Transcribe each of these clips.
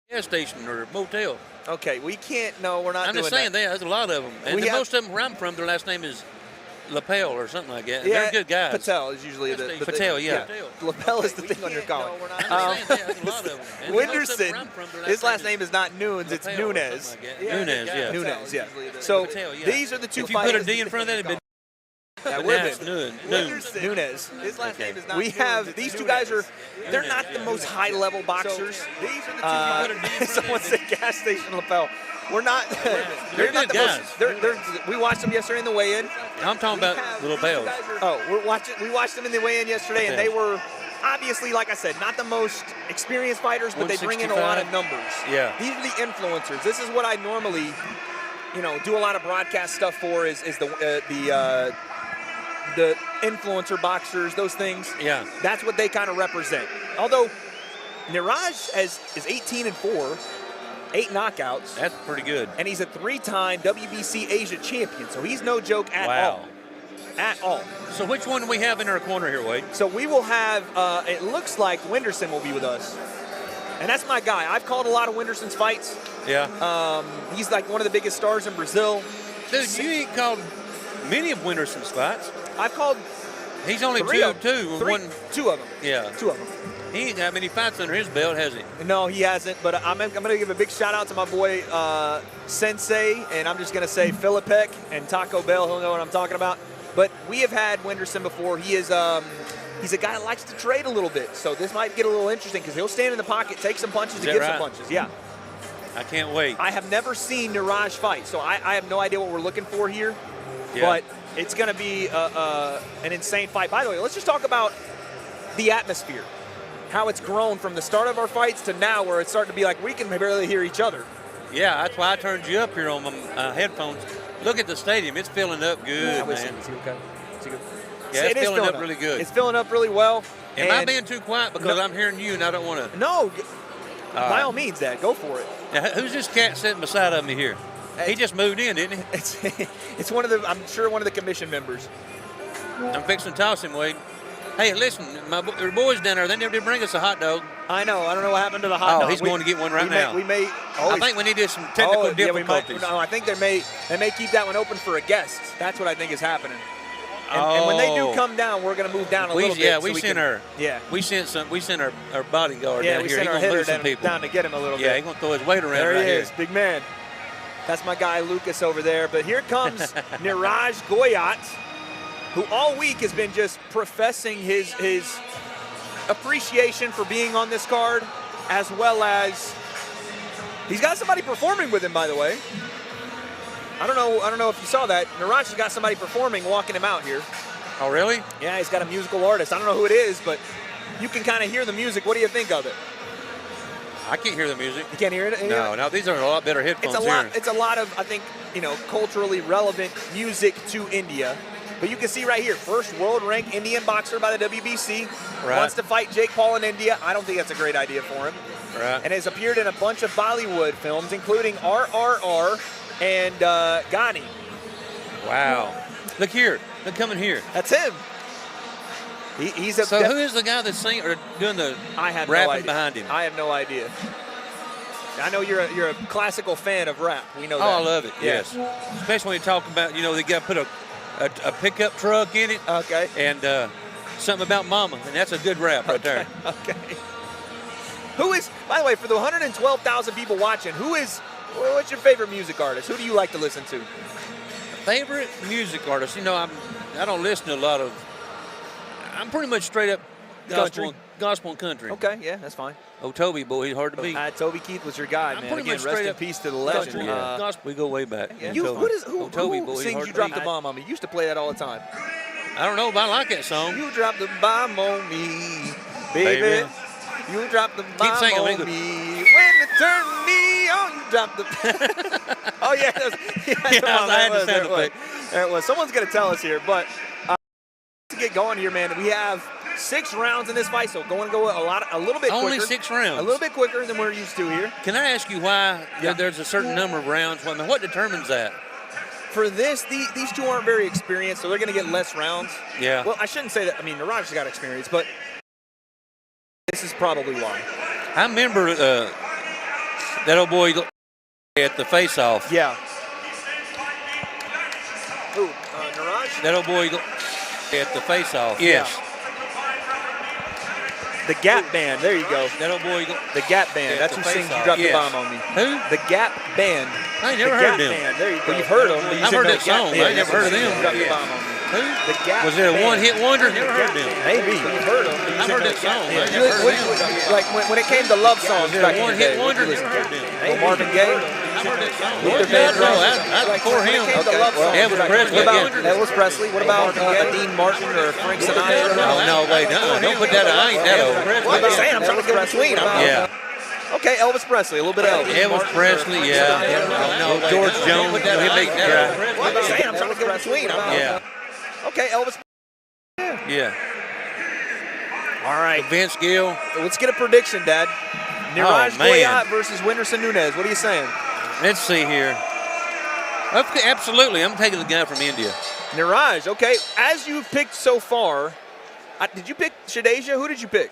gas station or motel. Okay, we can't. No, we're not. I'm just saying, there's a lot of them, and most of them where I'm from, their last name is Lapel or something like that. Yeah, they're good guys. Patel is usually the Patel, thing. yeah. Lapel is the thing on your collar. No, I'm just saying, there's a lot of them. And Winderson, his last name is not Nunes, it's Nunez. Nunez, yeah. Nunez, yeah. So these are the two fighters. If you put a D in front of that, it'd be that would have been Nunez. His last name is not We have these two guys they're not the most high level boxers. These are the two. Someone said gas station lapel. We're not. They're not the most. We watched them yesterday in the weigh-in. I'm talking about little bells. Oh, we watched them in the weigh-in yesterday, and they were obviously, like I said, not the most experienced fighters, but they bring in a lot of numbers. Yeah. These are the influencers. This is what I normally, do a lot of broadcast stuff for. Is the influencer boxers, those things. Yeah. That's what they kind of represent. Although Niraj is 18-4, 8 knockouts. That's pretty good. And he's a 3-time WBC Asia champion, so he's no joke at all. At all. So which one do we have in our corner here, Wade? So we will have, it looks like Winderson will be with us. And that's my guy. I've called a lot of Winderson's fights. Yeah. He's like one of the biggest stars in Brazil. Dude, you ain't called many of Winderson's fights. I've called. He's only two of them. Yeah. 2 of them. He ain't got many fights under his belt, has he? No, he hasn't. But I'm going to give a big shout out to my boy Sensei, and I'm just going to say Filipek and Taco Bell. He'll know what I'm talking about. But we have had Winderson before. He is he's a guy that likes to trade a little bit. So this might get a little interesting because he'll stand in the pocket, take some punches, and give some punches. Yeah. I can't wait. I have never seen Niraj fight, so I have no idea what we're looking for here. Yeah. But it's going to be an insane fight. By the way, let's just talk about the atmosphere, how it's grown from the start of our fights to now where it's starting to be like we can barely hear each other. Yeah, that's why I turned you up here on my headphones. Look at the stadium. It's filling up good, man. Is he okay? Is he good? Yeah, it's filling up really good. It's filling up really well. Am I being too quiet because I'm hearing you and I don't want to? No. By all means, Dad. Go for it. Now, who's this cat sitting beside of me here? He just moved in, didn't he? It's one of the, I'm sure, one of the commission members. I'm fixing to toss him, Wade. Hey, listen, your boys down there, they never did bring us a hot dog. I know. I don't know what happened to the hot dog. Oh, he's going to get one right now. I think we need to do some technical difficulties. I think they may keep that one open for a guest. That's what I think is happening. And when they do come down, we're going to move down a little bit. Yeah, we sent our bodyguard down here. We sent our hitter down to get him a little bit. Yeah, he's going to throw his weight around there right he is, big man. That's my guy Lucas over there. But here comes Niraj Goyat, who all week has been just professing his appreciation for being on this card, as well as he's got somebody performing with him, by the way. I don't know if you saw that. Niraj has got somebody performing, walking him out here. Oh, really? Yeah, he's got a musical artist. I don't know who it is, but you can kind of hear the music. What do you think of it? I can't hear the music. You can't hear it? No, these are a lot better headphones here. It's a lot of, I think, culturally relevant music to India. But you can see right here, first world-ranked Indian boxer by the WBC. Right. Wants to fight Jake Paul in India. I don't think that's a great idea for him. Right. And has appeared in a bunch of Bollywood films, including RRR and Ghani. Wow. Look here. Look coming here. That's him. So who is the guy that's singing or doing the rapping behind him? I have no idea. I know you're a classical fan of rap. We know that. Oh, I love it. Yes. Especially when you talk about, they got to put a pickup truck in it. Okay. And something about mama, and that's a good rap right there. Okay. Who is, by the way, for the 112,000 people watching, what's your favorite music artist? Who do you like to listen to? Favorite music artist? I don't listen to a lot of. I'm pretty much straight up gospel and country. Okay, yeah, that's fine. Oh, Toby, boy, he's hard to beat. Toby Keith was your guy, man. Pretty Again, much rest in peace to the legend. Country, gospel, we go way back. Yeah. Who sings You Drop the Bomb on Me? You used to play that all the time. I don't know, but I like that song. You drop the bomb on me, baby. You drop the bomb on me. When they turn me on, you drop the... Oh, yeah. I had to sound effect. There it was. Someone's going to tell us here, but to get going here, man, we have 6 rounds in this fight, so going to go a little bit quicker. Only 6 rounds. A little bit quicker than we're used to here. Can I ask you why there's a certain number of rounds? What determines that? For this, these two aren't very experienced, so they're going to get less rounds. Yeah. Well, I shouldn't say that. I mean, Niraj's got experience, but this is probably why. I remember That old boy at the face-off. Yeah. Ooh, Niraj? That old boy at the face-off. Yes. Yeah. The Gap Band. There you go. That old boy. The Gap Band. That's who sings You Dropped the Bomb on Me. Who? The Gap Band. I ain't never heard them. Band. There you go. Well, you've heard them. I've heard that song. I ain't never heard of them. You Dropped the Bomb on Me. Who? The Gap Was it a one-hit wonder? Never heard them. Maybe. You've heard them. I've heard that song. I ain't never heard them. Like when it came to love songs. Was it a one-hit wonder? Never heard them. Marvin Gaye. I've heard that song. Luther Vandross. That's before him. Elvis Presley. Elvis Presley. What about Dean Martin or Frank Sinatra? No, wait, no. Don't put that. I ain't that old. What I'm saying, I'm trying to get in between. Yeah. Okay, Elvis Presley, a little bit of Elvis. Elvis Presley, yeah. No, George Jones. He makes me cry. What I'm saying, I'm trying to get in between. Yeah. Okay, Elvis. Yeah. All right. Vince Gill. Let's get a prediction, Dad. Niraj Goyat versus Wynderson Nunez. What are you saying? Let's see here. Okay, absolutely. I'm taking the guy from India. Niraj, okay. As you've picked so far, did you pick Shadeja? Who did you pick?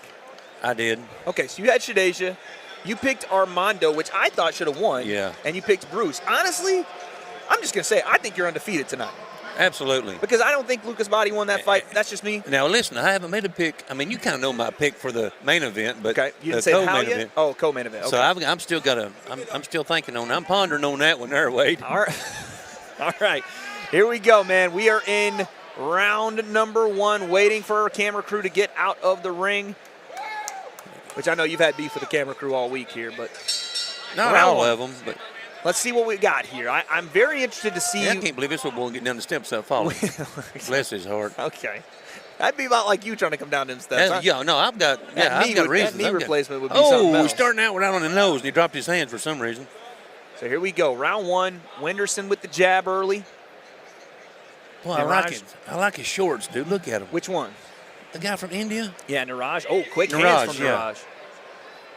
I did. Okay, so you had Shadeja. You picked Armando, which I thought should have won. Yeah. And you picked Bruce. Honestly, I'm just going to say, I think you're undefeated tonight. Absolutely. Because I don't think Lucas Body won that fight. That's just me. Now, listen, I haven't made a pick. I mean, you kind of know my pick for the main event, but okay. You didn't say how yet? Event. Oh, co-main event. Okay. So I'm still I'm still thinking on. I'm pondering on that one there, Wade. All right. All right. Here we go, man. We are in round number 1, waiting for our camera crew to get out of the ring. Which I know you've had beef with the camera crew all week here, but not all of them, but let's see what we got here. I'm very interested to see. Yeah, I can't believe this little boy getting down the steps without falling. Bless his heart. Okay, that'd be about like you trying to come down them steps. Yeah, no, I've got reasons. That knee replacement would be something else. He's starting out without on the nose, and he dropped his hands for some reason. So here we go, round 1. Wynderson with the jab early. Boy, I like his shorts, dude. Look at him. Which one? The guy from India? Yeah, Niraj. Oh, quick hands from Niraj.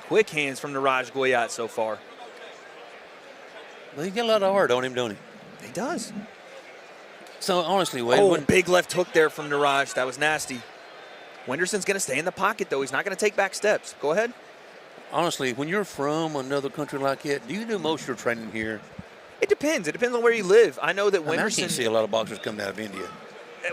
Quick hands from Niraj Goyat so far. Well, he got a lot of heart on him, don't he? He does. So, honestly, Wade. Big left hook there from Niraj. That was nasty. Wynderson's going to stay in the pocket, though. He's not going to take back steps. Go ahead. Honestly, when you're from another country like that, do you do most of your training here? It depends. It depends on where you live. I know that Wynderson. I can't see a lot of boxers coming out of India.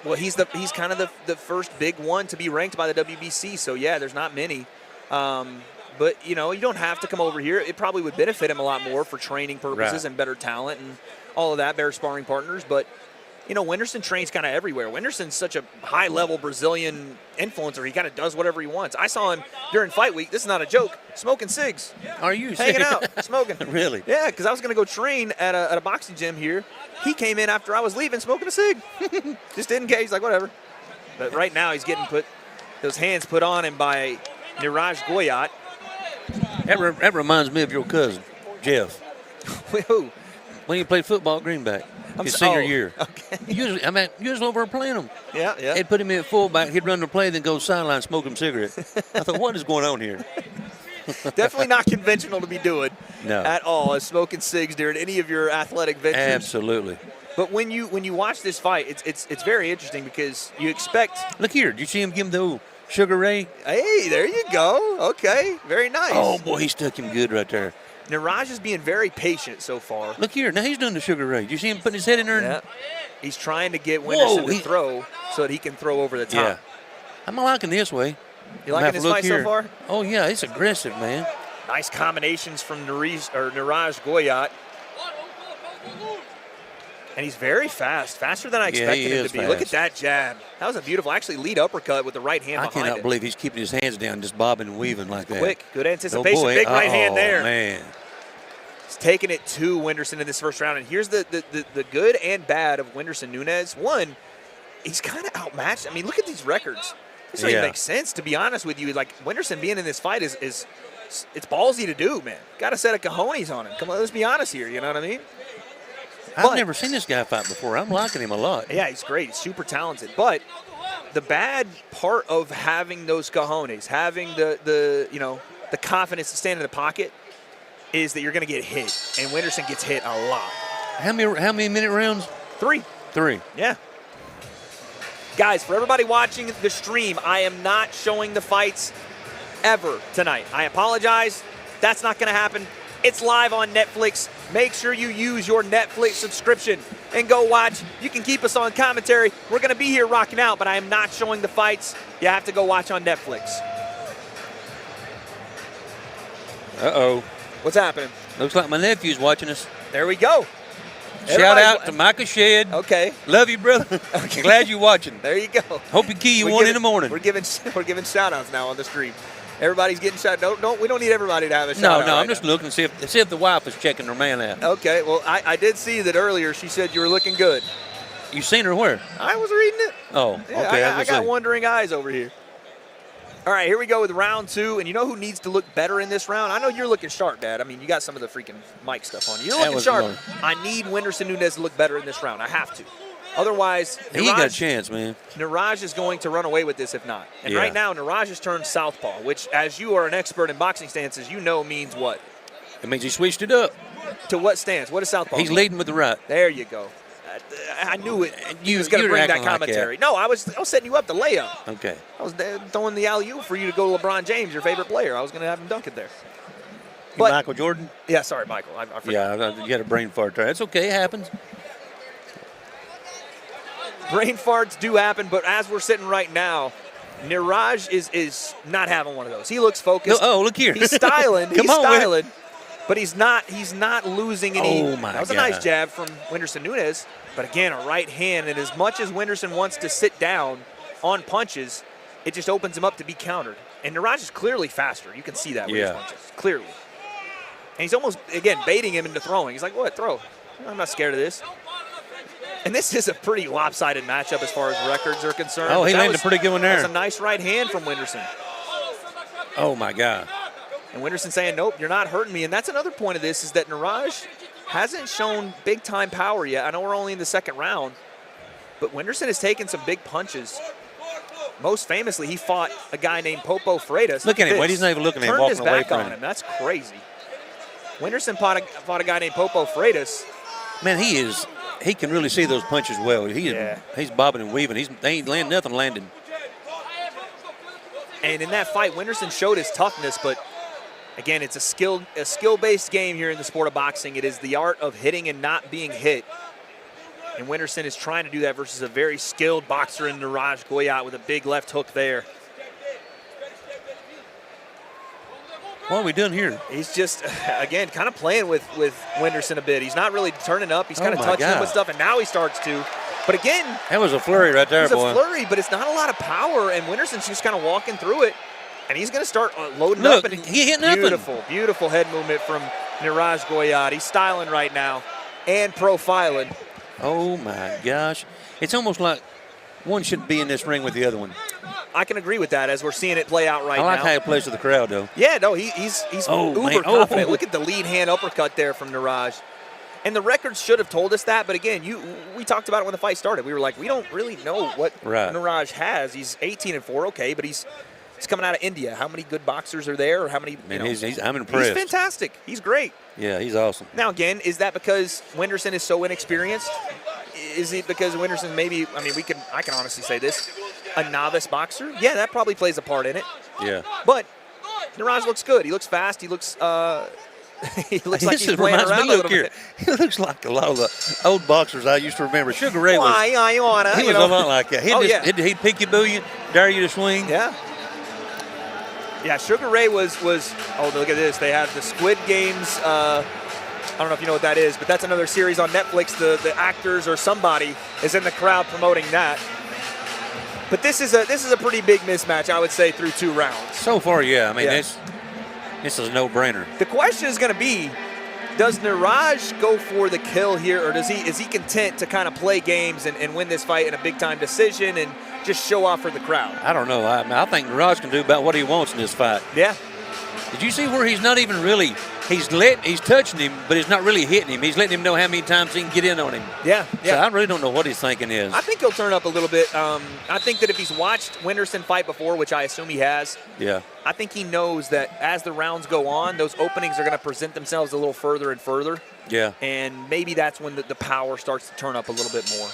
Well, he's kind of the first big one to be ranked by the WBC. So, yeah, there's not many. But, you don't have to come over here. It probably would benefit him a lot more for training purposes and better talent and all of that, better sparring partners. But, Wynderson trains kind of everywhere. Wynderson's such a high-level Brazilian influencer. He kind of does whatever he wants. I saw him during fight week. This is not a joke. Smoking cigs. Are you hanging out, smoking? Really? Yeah, because I was going to go train at a boxing gym here. He came in after I was leaving smoking a cig. Just in case, like whatever. But right now he's getting those hands put on him by Niraj Goyat. That reminds me of your cousin, Jeff. Who? When he played football at Greenback, his senior year. Okay. You was over playing him. Yeah. They'd put him in at fullback. He'd run the play, then go sideline, smoke him a cigarette. I thought, what is going on here? Definitely not conventional to be doing at all, is smoking cigs during any of your athletic ventures. Absolutely. But when you watch this fight, it's very interesting because you expect. Look here, did you see him give him the old Sugar Ray? Hey, there you go. Okay, very nice. Oh boy, he stuck him good right there. Niraj is being very patient so far. Look here, now he's doing the Sugar Ray. Did you see him putting his head in there? Yeah. He's trying to get Wynderson to throw so that he can throw over the top. Yeah. I'm liking this way. You liking this fight so far? Oh yeah, it's aggressive, man. Nice combinations from Niraj Goyat. And he's very fast, faster than I expected him to be. Fast. Look at that jab. That was a beautiful, actually lead uppercut with the right hand behind it. I cannot believe he's keeping his hands down, just bobbing and weaving like that. Quick, good anticipation, big right hand there. Man. He's taking it to Wynderson in this first round. And here's the good and bad of Wynderson Nunez. One, he's kind of outmatched. I mean, look at these records. This doesn't even make sense, to be honest with you. Like, Wynderson being in this fight is it's ballsy to do, man. Got a set of cojones on him. Come on, let's be honest here. You know what I mean? I've never seen this guy fight before. I'm liking him a lot. Yeah, he's great. He's super talented. But the bad part of having those cojones, having the confidence to stand in the pocket, is that you're going to get hit. And Wynderson gets hit a lot. How many minute rounds? 3. 3. Yeah. Guys, for everybody watching the stream, I am not showing the fights ever tonight. I apologize. That's not going to happen. It's live on Netflix. Make sure you use your Netflix subscription and go watch. You can keep us on commentary. We're going to be here rocking out, but I am not showing the fights. You have to go watch on Netflix. Uh-oh. What's happening? Looks like my nephew's watching us. There we go. Shout out to Micah Shed. Okay. Love you, brother. Okay. Glad you're watching. There you go. Hope you key you one in the morning. We're giving shout outs now on the stream. Everybody's getting shout. We don't need everybody to have a shout out. No, right I'm just now. looking to see if the wife is checking her man out. Okay. Well, I did see that earlier. She said you were looking good. You seen her where? I was reading it. Oh, Yeah, okay. I got wondering eyes over here. All right, here we go with round 2. And you know who needs to look better in this round? I know you're looking sharp, Dad. I mean, you got some of the freaking mic stuff on you. You're looking sharp. I need Wenderson Nunez to look better in this round. I have to. Otherwise, he ain't got a chance, man. Niraj is going to run away with this if not. And right now, Niraj has turned southpaw, which, as you are an expert in boxing stances, you know means what? It means he switched it up. To what stance? What is southpaw? He's leading with the right. There you go. I knew it. You was going to bring that commentary. Like no, I was setting you up to layup. Okay. I was throwing the alley-oop for you to go to LeBron James, your favorite player. I was going to have him dunk it there. But, Michael Jordan? Yeah, sorry, Michael. I forgot. Yeah, you had a brain fart there. That's okay. It happens. Brain farts do happen, but as we're sitting right now, Niraj is not having one of those. He looks focused. No, look here. He's styling. Come on, styling. But he's not losing any. Oh, my That was a God. nice jab from Wenderson Nunez. But again, a right hand. And as much as Wenderson wants to sit down on punches, it just opens him up to be countered. And Niraj is clearly faster. You can see that with his punches. Clearly. And he's almost, again, baiting him into throwing. He's like, what, throw? I'm not scared of this. And this is a pretty lopsided matchup as far as records are concerned. Oh, he landed a pretty good one there. That's a nice right hand from Wenderson. Oh, my God. And Wenderson saying, nope, you're not hurting me. And that's another point of this is that Niraj hasn't shown big-time power yet. I know we're only in the second round, but Wenderson has taken some big punches. Most famously, he fought a guy named Popo Freitas. Look at him. Wait, he's not even looking at him, walking away from him. Turned his back on him. That's crazy. Wenderson fought a guy named Popo Freitas. Man, he can really see those punches well. He's bobbing and weaving. They ain't nothing landing. And in that fight, Wenderson showed his toughness, but again, it's a skill-based game here in the sport of boxing. It is the art of hitting and not being hit. And Wenderson is trying to do that versus a very skilled boxer in Niraj Goyat with a big left hook there. What are we doing here? He's just, again, kind of playing with Wenderson a bit. He's not really turning up. He's kind of touching him with stuff, and now he starts to. But again, that was a flurry right there, boy. It was a flurry, but it's not a lot of power, and Wenderson's just kind of walking through it. And he's going to start loading up. And he hit nothing. Beautiful, beautiful head movement from Niraj Goyat. He's styling right now and profiling. Oh, my gosh. It's almost like one should be in this ring with the other one. I can agree with that as we're seeing it play out right now. I like how he plays with the crowd, though. Yeah, no, he's uber confident. Look at the lead hand uppercut there from Niraj. And the records should have told us that, but again, we talked about it when the fight started. We were like, we don't really know what Niraj has. He's 18-4, okay, but he's coming out of India. How many good boxers are there, or how many? Man, I'm impressed. He's fantastic. He's great. Yeah, he's awesome. Now, again, is that because Wenderson is so inexperienced? Is it because Wenderson maybe? I mean, I can honestly say this: a novice boxer. Yeah, that probably plays a part in it. Yeah. But Niraj looks good. He looks fast. He looks. He looks like he's playing around a little bit. He looks like a lot of the old boxers I used to remember. Sugar Ray was. He was a lot like that. He'd pick you, boo you, dare you to swing. Yeah. Yeah, Sugar Ray was. Oh, look at this. They have the Squid Games. I don't know if you know what that is, but that's another series on Netflix. The actors or somebody is in the crowd promoting that. But this is a pretty big mismatch, I would say, through 2 rounds. So far, yeah. I mean, this is a no-brainer. The question is going to be, does Niraj go for the kill here, or is he content to kind of play games and win this fight in a big-time decision and just show off for the crowd? I don't know. I think Niraj can do about what he wants in this fight. Yeah. Did you see where he's not even really he's touching him, but he's not really hitting him. He's letting him know how many times he can get in on him. Yeah. So I really don't know what his thinking is. I think he'll turn up a little bit. I think that if he's watched Wenderson fight before, which I assume he has, I think he knows that as the rounds go on, those openings are going to present themselves a little further and further. Yeah. And maybe that's when the power starts to turn up a little bit more.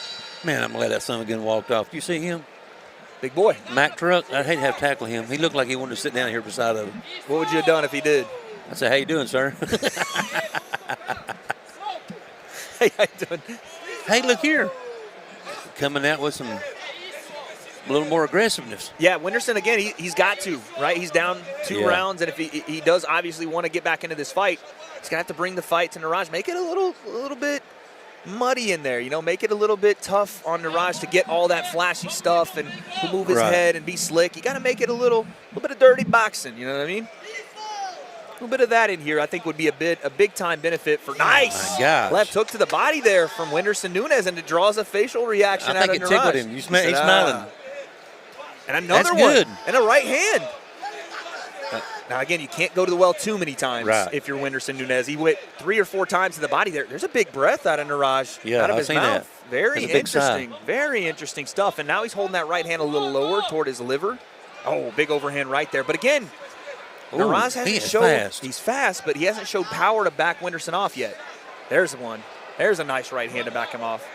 Man, I'm glad that son of a gun walked off. Do you see him? Big boy. Mack Truck, I'd hate to have to tackle him. He looked like he wanted to sit down here beside of him. What would you have done if he did? I said, how you doing, sir? Hey, how you doing? Hey, look here. Coming out with a little more aggressiveness. Yeah, Winterson, again, he's got to, right? He's down 2 rounds, and if he does obviously want to get back into this fight, he's going to have to bring the fight to Niraj. Make it a little bit muddy in there, make it a little bit tough on Niraj to get all that flashy stuff and move his head and be slick. You got to make it a little bit of dirty boxing, you know what I mean? A little bit of that in here, I think, would be a big time benefit for nice. Oh my gosh. Left hook to the body there from Winderson Nunes, and it draws a facial reaction out of Niraj. I think it tickled him. He's smiling. And another one. Good. And a right hand. Now, again, you can't go to the well too many times if you're Winderson Nunes. He went 3 or 4 times to the body there. There's a big breath out of Niraj, out of his mouth. That. Very interesting. Very interesting stuff. And now he's holding that right hand a little lower toward his liver. Oh, big overhand right there. But again, Niraj hasn't showed. He's fast, but he hasn't showed power to back Winderson off yet. There's one. There's a nice right hand to back him off.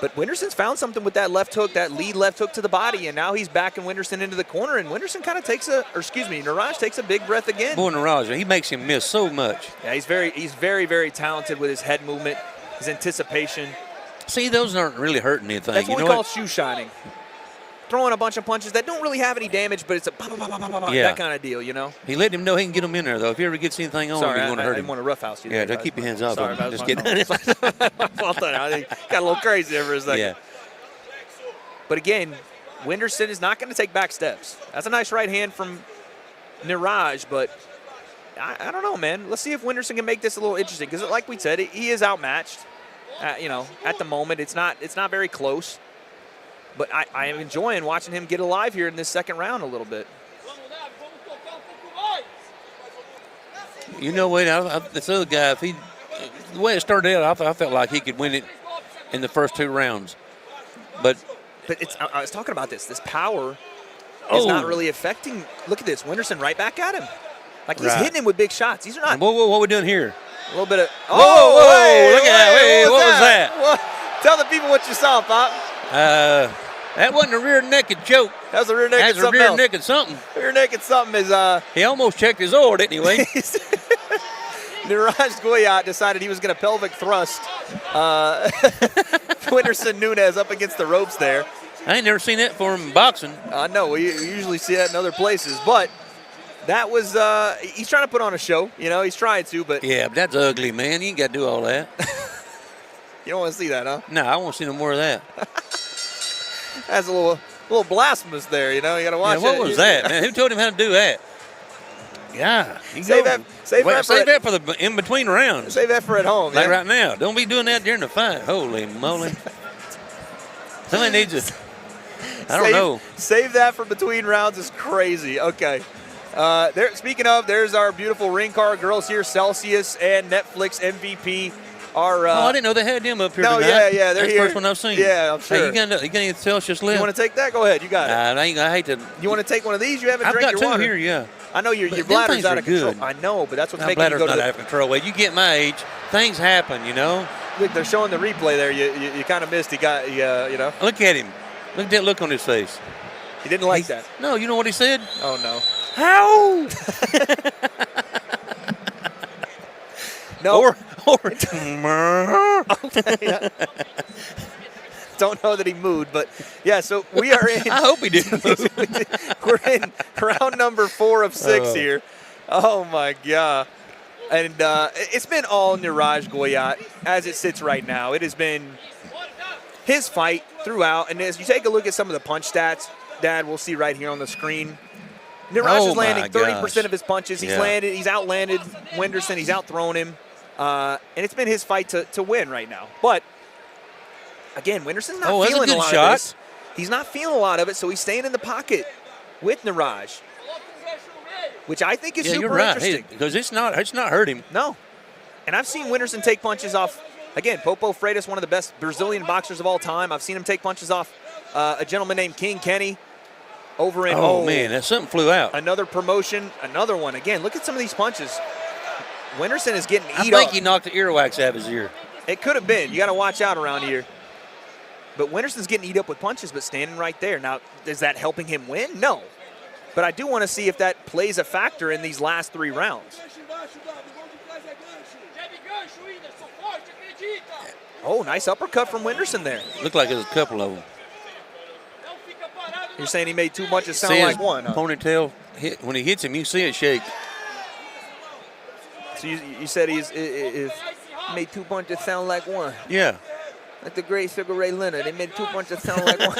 But Winderson's found something with that left hook, that lead left hook to the body, and now he's backing Winderson into the corner, and Winderson kind of Niraj takes a big breath again. Boy, Niraj, he makes him miss so much. Yeah, he's very, very talented with his head movement, his anticipation. See, those aren't really hurting anything. That's what we call shoe shining. Throwing a bunch of punches that don't really have any damage, but it's a that kind of deal, He let him know he can get him in there, though. If he ever gets anything on him, you want to hurt him. I didn't want to roughhouse you. Yeah, don't keep your hands off him. Just kidding. I think got a little crazy there for a second. Yeah. But again, Winderson is not going to take back steps. That's a nice right hand from Niraj, but I don't know, man. Let's see if Winderson can make this a little interesting, because like we said, he is outmatched. At the moment, it's not very close. But I am enjoying watching him get alive here in this second round a little bit. You know what? This other guy, the way it started out, I felt like he could win it in the first 2 rounds. But I was talking about this. This power is not really affecting. Look at this. Winderson right back at him. Like he's hitting him with big shots. These are not. Whoa, what are we doing here? A little bit of. Whoa, look at that. What was that? Tell the people what you saw, Pop. That wasn't a rear naked choke. That was a rear naked something. Rear naked something. Rear naked something is. He almost checked his oar, didn't he, Wayne? Niraj Goyat decided he was going to pelvic thrust Winderson Nunes up against the ropes there. I ain't never seen that for him in boxing. I know. We usually see that in other places. But that was, he's trying to put on a show. He's trying to, but. Yeah, but that's ugly, man. You ain't got to do all that. You don't want to see that, huh? No, I want to see no more of that. That's a little blasphemous there, you got to watch it. What was that, man? Who told him how to do that? Yeah. Save that for the in-between rounds. Save that for at home. Like right now. Don't be doing that during the fight. Holy moly. Somebody needs to, I don't know. Save that for between rounds is crazy. Okay. Speaking of, there's our beautiful ring card girls here, Celsius and Netflix MVP. I didn't know they had them up here tonight. Yeah, they're That's here. the first one I've seen. Yeah, I'm sure. Hey, you got any Celsius left? You want to take that? Go ahead. You got it. I hate to. You want to take one of these? You haven't drank your water. I've got 2 here, yeah. I know your bladder's out of control. I know, but that's what's making you go to bladder's not out of control. Well, you get my age, things happen, Look, they're showing the replay there. You kind of missed. Look at him. Look at that look on his face. He didn't like that. No, you know what he said? Oh, no. How? No. Don't know that he moved, but yeah, so we are in. I hope he didn't move. We're in round number 4 of 6 here. Oh, my God. And it's been all Niraj Goyat as it sits right now. It has been his fight throughout. And as you take a look at some of the punch stats, Dad, we'll see right here on the screen. Niraj is landing 30% of his punches. He's outlanded Winderson. He's outthrown him. And it's been his fight to win right now. But, again, Winderson's not feeling a lot of this. He's not feeling a lot of it, so he's staying in the pocket with Niraj, which I think is super interesting. Because it's not hurt him. No. And I've seen Winderson take punches off, again, Popo Freitas, one of the best Brazilian boxers of all time. I've seen him take punches off a gentleman named King Kenny over in. Oh, man, that something flew out. Another promotion, another one. Again, look at some of these punches. Winderson is getting eat up. I think he knocked the earwax out of his ear. It could have been. You got to watch out around here. But Winderson's getting eat up with punches, but standing right there. Now, is that helping him win? No. But I do want to see if that plays a factor in these last 3 rounds. Oh, nice uppercut from Winderson there. Looked like it was a couple of them. You're saying he made too much to sound like one, huh? Ponytail, when he hits him, you see it shake. So you said he's made 2 punches sound like one. Yeah. Like the great Sugar Ray Leonard. They made 2 punches sound like one.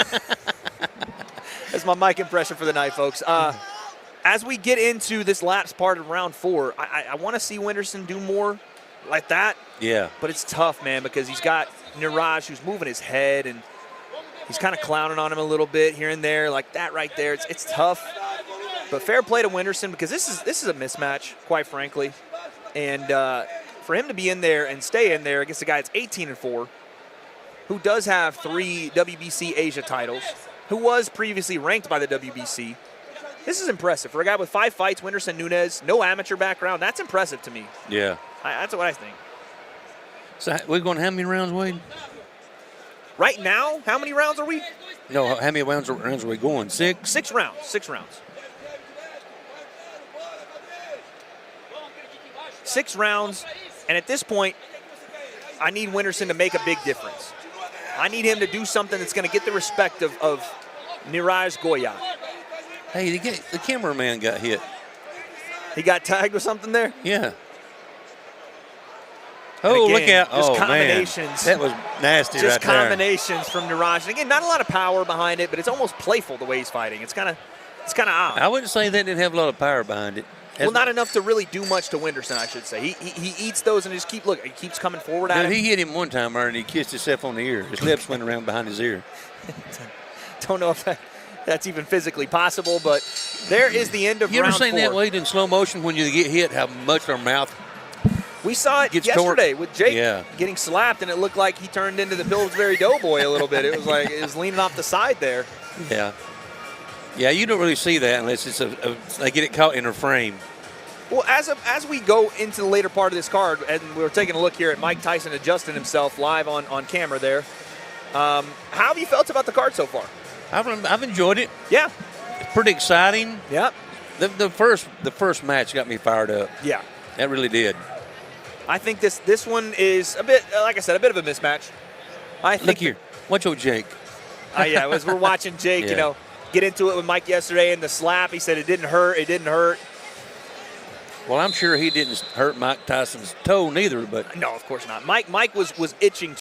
That's my mic impression for the night, folks. As we get into this last part of round 4, I want to see Winderson do more like that. Yeah. But it's tough, man, because he's got Niraj who's moving his head, and he's kind of clowning on him a little bit here and there, like that right there. It's tough. But fair play to Winderson, because this is a mismatch, quite frankly. And for him to be in there and stay in there against a guy that's 18-4, who does have 3 WBC Asia titles, who was previously ranked by the WBC, this is impressive. For a guy with 5 fights, Winderson Nunes, no amateur background, that's impressive to me. Yeah. That's what I think. So we're going how many rounds, Wade? Right now, how many rounds are we? No, how many rounds are we going? 6? 6 rounds. 6 rounds. 6 rounds, and at this point, I need Winderson to make a big difference. I need him to do something that's going to get the respect of Niraj Goya. Hey, the cameraman got hit. He got tagged with something there? Yeah. Oh, again, look out. Just oh, combinations. Man. That was nasty just right there. Combinations from Niraj. And again, not a lot of power behind it, but it's almost playful the way he's fighting. It's kind of odd. I wouldn't say that didn't have a lot of power behind it. Well, not enough to really do much to Winderson, I should say. He eats those and just he keeps coming forward at him. He hit him one time, and he kissed himself on the ear. His lips went around behind his ear. Don't know if that's even physically possible, but there is the end of round 4. You ever seen that, Wade, in slow motion when you get hit, how much their mouth We saw it yesterday with Jake getting slapped, and it looked like he turned into the Pillsbury Doughboy a little bit. It was like it was leaning off the side there. Yeah. Yeah, you don't really see that unless it's they get it caught in a frame. Well, as we go into the later part of this card, and we're taking a look here at Mike Tyson adjusting himself live on camera there, how have you felt about the card so far? I've enjoyed it. Yeah. It's pretty exciting. Yep. The first match got me fired up. Yeah. That really did. I think this one is a bit, like I said, a bit of a mismatch. I think. Look here. Watch old Jake. Yeah, as we're watching Jake, get into it with Mike yesterday, and the slap, he said it didn't hurt. It didn't hurt. Well, I'm sure he didn't hurt Mike Tyson's toe neither, but no, of course not. Mike was itching